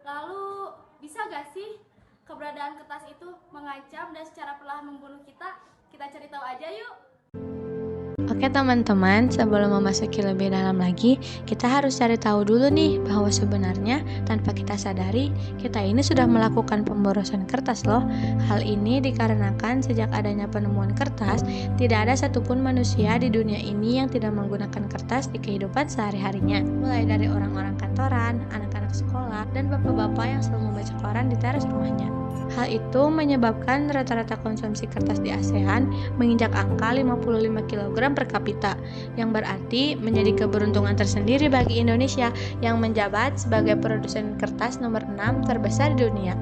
Lalu, bisa gak sih keberadaan kertas itu mengancam dan secara perlahan membunuh kita? Kita cari tahu aja yuk. Oke teman-teman, sebelum memasuki lebih dalam lagi, kita harus cari tahu dulu nih bahwa sebenarnya tanpa kita sadari, kita ini sudah melakukan pemborosan kertas loh. Hal ini dikarenakan sejak adanya penemuan kertas, tidak ada satupun manusia di dunia ini yang tidak menggunakan kertas di kehidupan sehari-harinya. Mulai dari orang-orang kantoran, anak-anak sekolah, dan bapak-bapak yang selalu membaca koran di teras rumahnya. Hal itu menyebabkan rata-rata konsumsi kertas di ASEAN menginjak angka 55 kg per kapita, yang berarti menjadi keberuntungan tersendiri bagi Indonesia yang menjabat sebagai produsen kertas nomor 6 terbesar di dunia.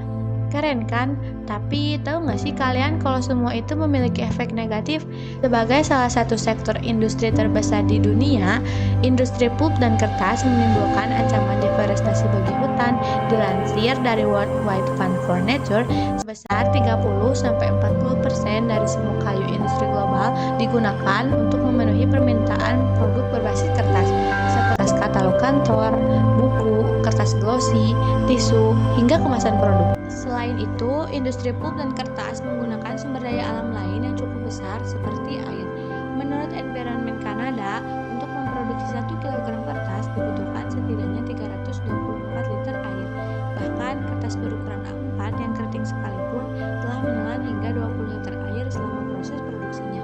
Keren kan? Tapi tahu nggak sih kalian kalau semua itu memiliki efek negatif? Sebagai salah satu sektor industri terbesar di dunia, industri pulp dan kertas menimbulkan ancaman deforestasi bagi hutan. Dilansir dari World Wide Fund for Nature, sebesar 30-40% dari semua kayu industri global digunakan untuk memenuhi permintaan produk berbasis kertas, seperti katalog kantor, buku, kertas glossy, tisu, hingga kemasan produk. Selain itu, industri pulp dan kertas menggunakan sumber daya alam lain yang cukup besar seperti air. Menurut Environment Canada, untuk memproduksi 1 kg kertas dibutuhkan setidaknya 324 liter air. Bahkan kertas berukuran A4 yang keriting sekalipun telah menelan hingga 20 liter air selama proses produksinya.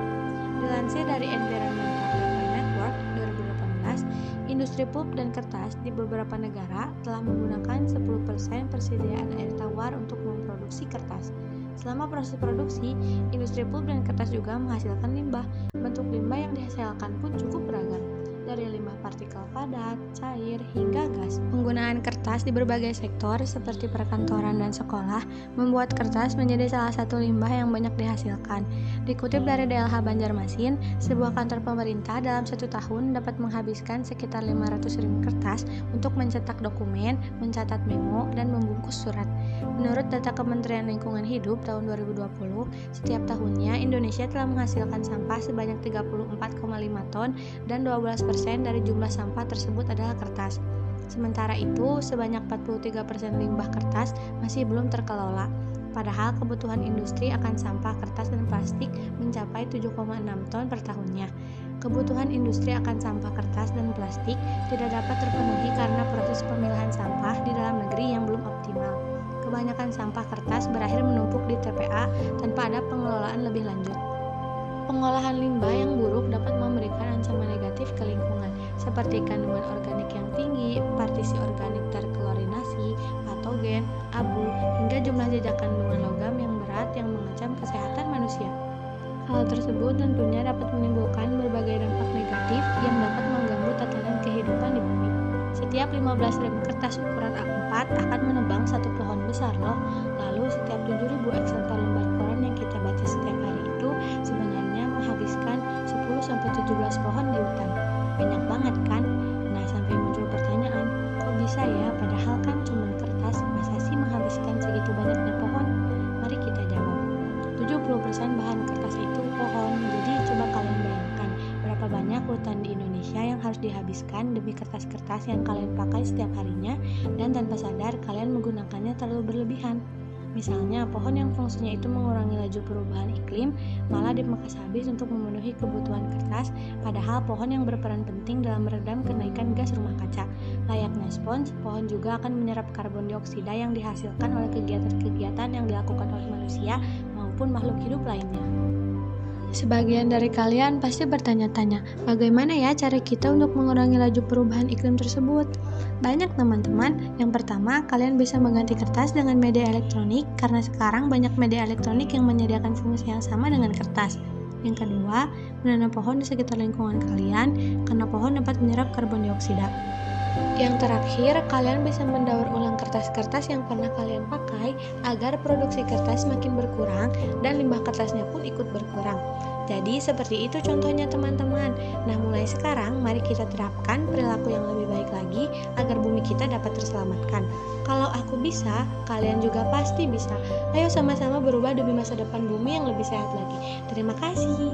Dilansir dari Environmental Network 2018, industri pulp dan kertas di beberapa negara telah menggunakan 10% persediaan air tawar untuk memproduksi kertas. Selama proses produksi, industri pulp dan kertas juga menghasilkan limbah. Bentuk limbah yang dihasilkan pun cukup beragam, dari limbah partikel padat, cair, hingga gas. Penggunaan kertas di berbagai sektor seperti perkantoran dan sekolah membuat kertas menjadi salah satu limbah yang banyak dihasilkan. Dikutip dari DLH Banjarmasin, sebuah kantor pemerintah dalam 1 tahun dapat menghabiskan sekitar 500.000 kertas untuk mencetak dokumen, mencatat memo, dan membungkus surat. Menurut data Kementerian Lingkungan Hidup tahun 2020, setiap tahunnya Indonesia telah menghasilkan sampah sebanyak 34,5 ton dan 12% dari jumlah sampah tersebut adalah kertas. Sementara itu, sebanyak 43% limbah kertas masih belum terkelola. Padahal kebutuhan industri akan sampah kertas dan plastik mencapai 7,6 ton per tahunnya. Kebutuhan industri akan sampah kertas dan plastik tidak dapat terpenuhi karena proses pemilahan sampah di dalam negeri yang belum optimal. Kebanyakan sampah kertas berakhir menumpuk di TPA tanpa ada pengelolaan lebih lanjut. Pengolahan limbah yang buruk dapat memberikan ancaman negatif ke lingkungan, seperti kandungan organik yang tinggi, partisi organik terklorinasi, patogen, abu, hingga jumlah jejak kandungan logam yang berat yang mengancam kesehatan manusia. Hal tersebut tentunya dapat menimbulkan berbagai dampak negatif yang dapat mengganggu tatanan kehidupan di bumi. Setiap 15.000 kertas ukuran A4 akan menebang satu pohon besar loh. Lalu setiap 7.000 eksemplar lembar koran yang kita baca setiap hari itu sebenarnya menghabiskan 10-17 pohon di hutan. Banyak banget kan? Nah, sampai muncul pertanyaan, kok bisa ya? Padahal kan cuma kertas, masa sih menghabiskan segitu banyaknya pohon? Mari kita jawab. 70% bahan kertas itu pohon. Jadi coba kalian bayangkan berapa banyak hutan di Indonesia yang harus dihabiskan demi kertas-kertas yang kalian pakai setiap harinya, dan tanpa sadar kalian menggunakannya terlalu berlebihan. Misalnya, pohon yang fungsinya itu mengurangi laju perubahan iklim malah dipangkas habis untuk memenuhi kebutuhan kertas, padahal pohon yang berperan penting dalam meredam kenaikan gas rumah kaca. Layaknya spons, pohon juga akan menyerap karbon dioksida yang dihasilkan oleh kegiatan-kegiatan yang dilakukan oleh manusia maupun makhluk hidup lainnya. Sebagian dari kalian pasti bertanya-tanya, bagaimana ya cara kita untuk mengurangi laju perubahan iklim tersebut? Banyak teman-teman. Yang pertama, kalian bisa mengganti kertas dengan media elektronik karena sekarang banyak media elektronik yang menyediakan fungsi yang sama dengan kertas. Yang kedua, menanam pohon di sekitar lingkungan kalian karena pohon dapat menyerap karbon dioksida. Yang terakhir, kalian bisa mendaur ulang kertas-kertas yang pernah kalian pakai agar produksi kertas makin berkurang dan limbah kertasnya pun ikut berkurang. Jadi seperti itu contohnya teman-teman. Nah, mulai sekarang mari kita terapkan perilaku yang lebih baik lagi agar bumi kita dapat terselamatkan. Kalau aku bisa, kalian juga pasti bisa. Ayo sama-sama berubah demi masa depan bumi yang lebih sehat lagi. Terima kasih.